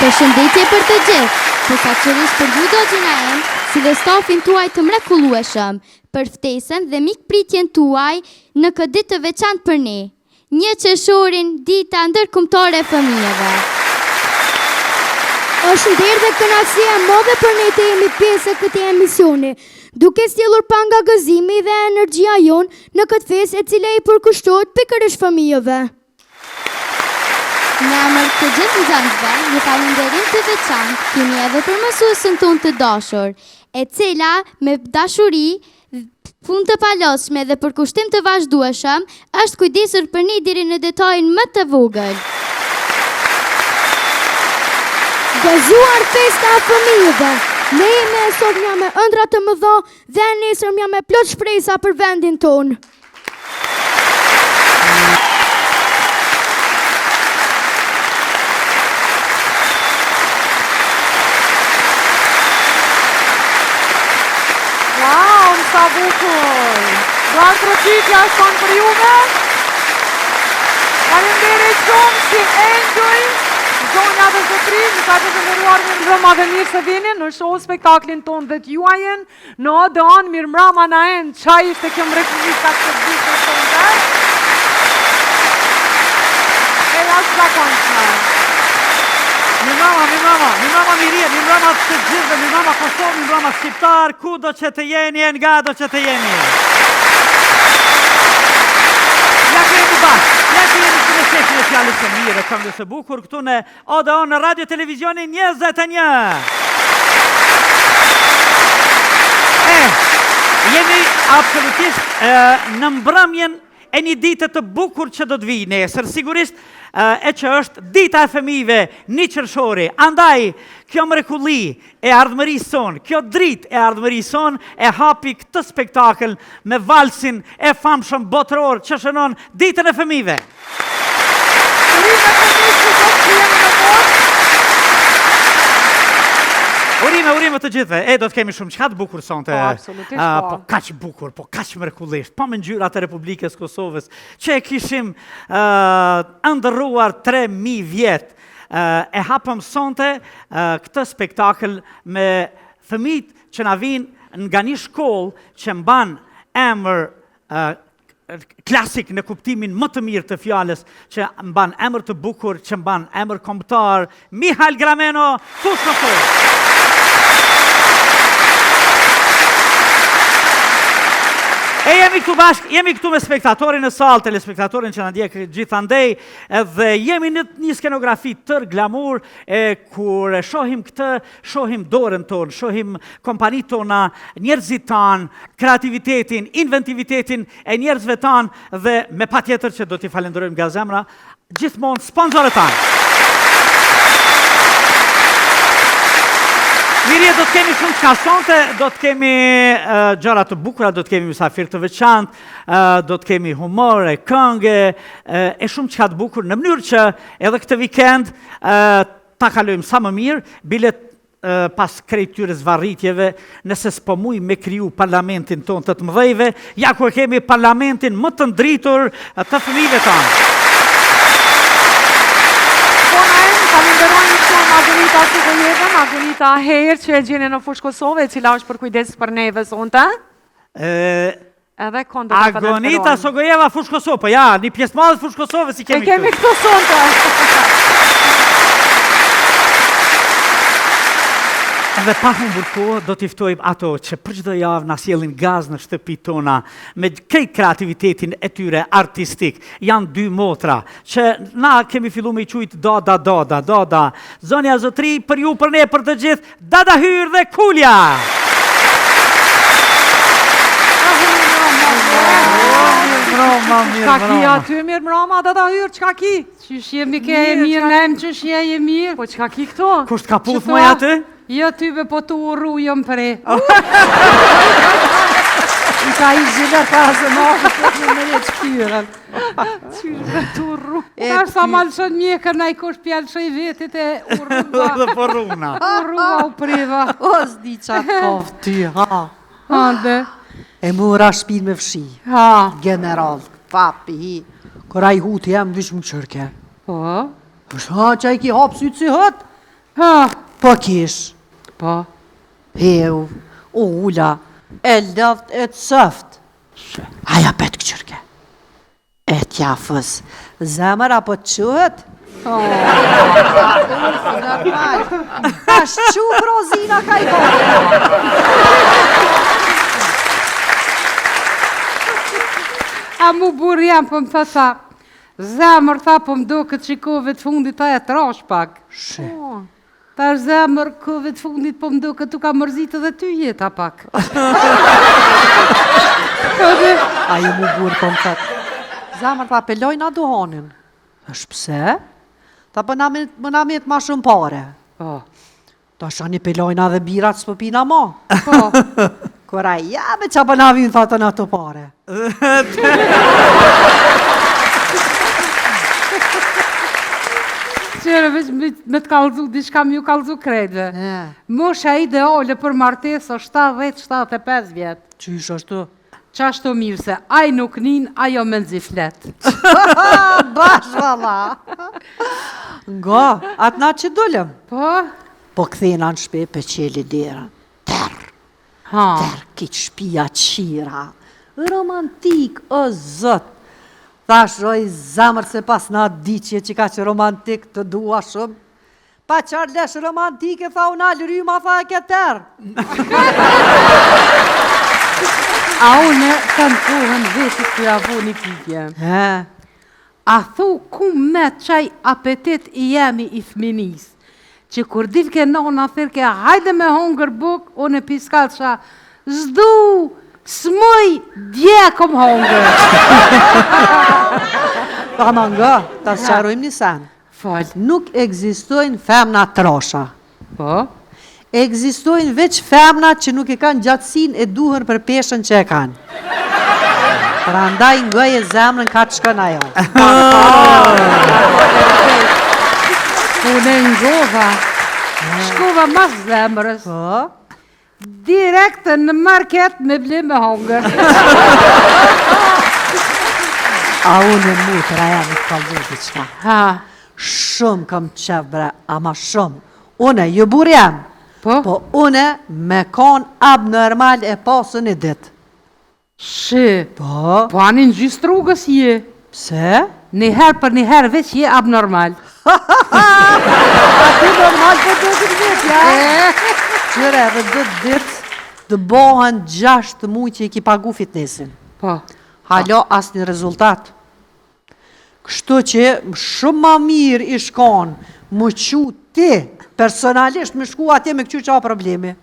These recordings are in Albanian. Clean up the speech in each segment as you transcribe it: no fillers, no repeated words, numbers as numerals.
Përshëndetje për të gjithë, përfaqësisht për ju dogjina em, si dhe stafin tuaj të mrekullueshëm, për ftesën dhe mikpritjen tuaj në këtë ditë të veçantë për ne. 1 qershorin, dita ndërkombëtare e fëmijëve. Është nderë dhe kënaqësi e madhe për ne të jemi pjesë e këtij emisioni, duke sjellur pa nga gëzimi dhe energjia jonë në këtë festë e cila i përkushtohet pikërisht fëmijëve. Në emër të gjithë nxënësve, një falënderim të veçantë kemi edhe për mësuesën tonë të dashur, e cila me dashuri, punë të palosshme dhe për kushtim të vazhdueshëm është kujdesur për ne deri në detajin më të vogël. Gëzuar festa e fëmijëve, ne jemi e sotmja me ëndra të mëdha dhe e nesërmja me plot shpresa për vendin tonë. Sa bukur! Doar trocitja është tonë për juve. Faleminderit shumë si Enjoy, zonja dhe zotri, mësaqe të nderuar mirëmbrëma dhe mirë se vini në show spektaklin tonë dhe t'juajen në Odeon mirëmbrëma na en. Qa ishte kjo mrekullisht ka këtë ditë tonë dhe? E jashtë zakonshme. Mirëmbrëma Miria, mirëmbrëma të gjithë, mirëmbrëma Kosovë, mirëmbrëma shqiptar, kudo që të jeni e nga do që të jeni. Ja kemi bashkë, ja kemi që në shefin e fjallës e mire, këngës e bukur, këtu në Odeon në Radio Televizioni 21. Jemi absolutisht në mbrëmjen e një ditë të bukur që do të vijë nesër, sigurisht e që është dita e fëmijëve 1 qershori. Andaj, kjo mrekulli e ardhmërisë sonë, kjo dritë e ardhmërisë sonë e hapi këtë spektakël me valsin e famshëm botëror që shënon ditën e fëmijëve. Urime të gjithve, do të kemi shumë qka të bukur sonte. Absolutisht po. Po kaq bukur, po kaq mrekullisht, po me ngjyrat e Republikës Kosovës, që e kishim ndërruar 3000 vjet. E hapëm sonte këtë spektakël me fëmijët që na vinë nga një shkollë që mban emër klasik në kuptimin më të mirë të fjalës, që mban emër të bukur, që mban emër kombëtar, Mihail Grameno, Fushë Kosovë. E jemi këtu me spektatorin në salë, telespektatorin që në ndjek gjithandej, dhe jemi në një skenografi tër glamur, kur shohim këtë, shohim dorën tonë, shohim kompanitë tona, njerëzit tanë, kreativitetin, inventivitetin e njerëzve tanë, dhe me patjetër që do t'i falenderojmë nga zemra, gjithmonë sponsorët tanë. Mirje, do të kemi shumë qka sonte, do të kemi gjëra të bukura, do të kemi mysafir të veçantë, do të kemi humor, këngë, e shumë qka të bukur, në mënyrë që edhe këtë vikend ta kalojmë sa më mirë, bilet pas krejt tyre zvarritjeve, nëse s'po muj me kriju parlamentin ton të të mëdhejve, ja ku e kemi parlamentin më të ndritur të fëmijëve tanë. Falenderojmë shumë Margarita Sugojeva, Margarita Herë që e gjeni në Fushë Kosovë, e cila është për kujdes për neve sonte. Edhe kondo të falenderojmë. Agonita Sugojeva, Fushë Kosovë, po ja, një pjesë madhe Fushë Kosovë si kemi këtu. E kemi këtu sonte. Edhe pa humbur kohë, do t'i ftojmë ato që për çdo javë na sjellin gaz në shtëpi tona me krejt kreativitetin e tyre artistik. Janë 2 motra që na kemi fillu me i quajt Doda. Zonja zotri, për ju, për ne, për të gjithë, Dada Hyr dhe Kulja. Qka ki aty mirë mrama, Dada Hyr, qka ki? Qysh jemi ke e mirë, nem qysh je mirë. Po qka ki këto? Kusht ka puth më aty? Jo tyve po të urru jom pre. I ka i zhila ta zë nashë të në mërje të kyrën. Qysh me të urru. Ta është sa malëshën mjekër na i kosh pjallë i vetit e urruva. Dhe për runa. Urruva u preva. O, s'di qatë kofti, ha. Hande. E mura shpin me fshi. Ha. General, papi, hi. Kora i huti jam vish më qërke. Po. është ha që i ki hapë sytë si hët. Ha, Po kish, po. heu, ula, e lëft e të sëft. Aja pet këqyrke. E tjafës, zemër apo të quhet? Normal. Tash qu prozina ka i A mu burë jam, po më tha, zemër tha, po më do këtë qikove të fundit ta e trash pak. Ta është zemër kove të fundit, po më do këtë ka mërzit edhe ty jeta pak. Ajo mu burë po më thët. Zemër ta pelojnë a duhonin. Është pse? Ta më na met ma shumë pare. Po, Ta shani pelojnë a dhe birat s'po pina ma. po. Kora ja me qa për na vinë thatën ato pare. Qere veç me të kalzu, diçka mi ju kalzu krejtve. Mosha ideale për martes o 70-75 vjetë. Qysh është? Qashtu mirë se aj nuk nin, ajo me nëziflet. Bash valla. Nga, atë na që dolem. Po? Po këthena në shpe për qeli derën. Ha. Kitë shpia qira. Romantik, o zët. Thash roj zemër se pas na diqje që ka që romantik të dua shumë. Pa qarë lesh romantike, tha unë alë ryma, tha e keter. A une të në kohën vetit të javu një pytje. A thu ku me qaj apetit i jemi i fminis, që kur dil ke nona thirke, hajde me hongër buk, unë e piskal qa, zdu, smoj, dje kom hongër. Pa ma nga, ta sqarojmë një sen. Fal. Nuk egzistojnë femna trosha. Po? Egzistojnë veç femna që nuk e kanë gjatësin e duhur për peshën që e kanë. Pra ndaj nga e zemrën ka të shkën ajo. Unë ngova, shkova mas zemrës, Po? direkt në market me ble me hongër. A unë e mu të raja në të kalëzur të qka. Ha, Shumë kam qef bre, ama shumë. Une, ju burë jam. po? Po une me konë abnormal e pasën e ditë. Shë, Po? po anin gjysë rrugës je. Pse? Njëherë për njëherë veç je abnormal. Ati normal po do këtë ditë, ja? Qëre, edhe dhe ditë të bohen 6 muaj që i ki pagu fitnessin. Po, Halo as një rezultat. Kështu që shumë ma mirë i shkon më qu ti, personalisht më shku atje me këqyr qa problemi.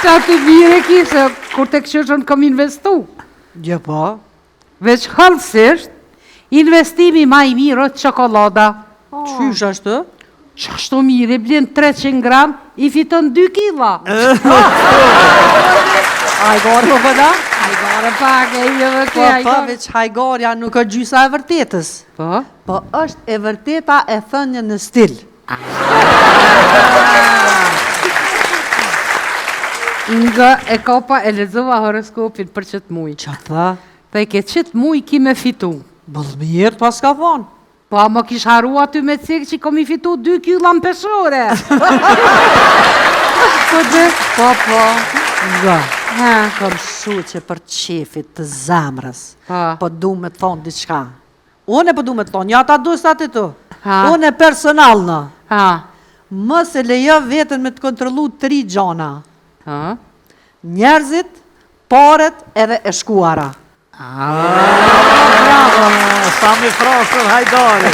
qa të mire ki se kur të këshërën kom investu. Jo po. Veç halësisht, investimi ma i mirë është qokolada. Qysh ashtë? Qashtu mire, blen 300 gram, i fiton 2 kila. Hajgore po pëda? Hajgare pak e i edhe Po ke po, hajgare. veç hajgorja nuk është gjysa e vërtetës. Po? Po është e vërteta e thënje në stil. Nga e kopa e lezova horoskopin për qëtë muj. Qa tha? Dhe ke qëtë muj ki me fitu. Bëllmirë pas ka thonë. Po a më kish haru aty me cikë që kom i fitu 2 kila në peshore. Po dhe? Po. Nga. Ha. Kam shu që për qefit të zamrës, Ha. po du me të thonë diçka. Unë po du me të thonë, ja ta du së tu. Ha. Unë personal në. Ha. Mës e lejo vetën me të kontrolu 3 gjona. Ha. Njerëzit, paret edhe e shkuara. Bravo, sa mi frosër hajdore.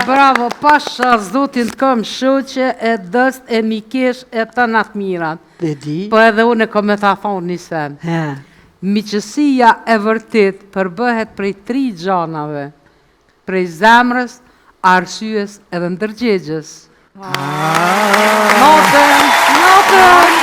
Bravo, pasha zotin të kom shoqe e dëst e mikesh e të natë mirat. Dhe di? Po edhe unë e kom me ta thonë një sen. He. Miqësia e vërtet përbëhet prej 3 gjanave. Prej zemrës, arsyes edhe ndërgjegjes. Notën!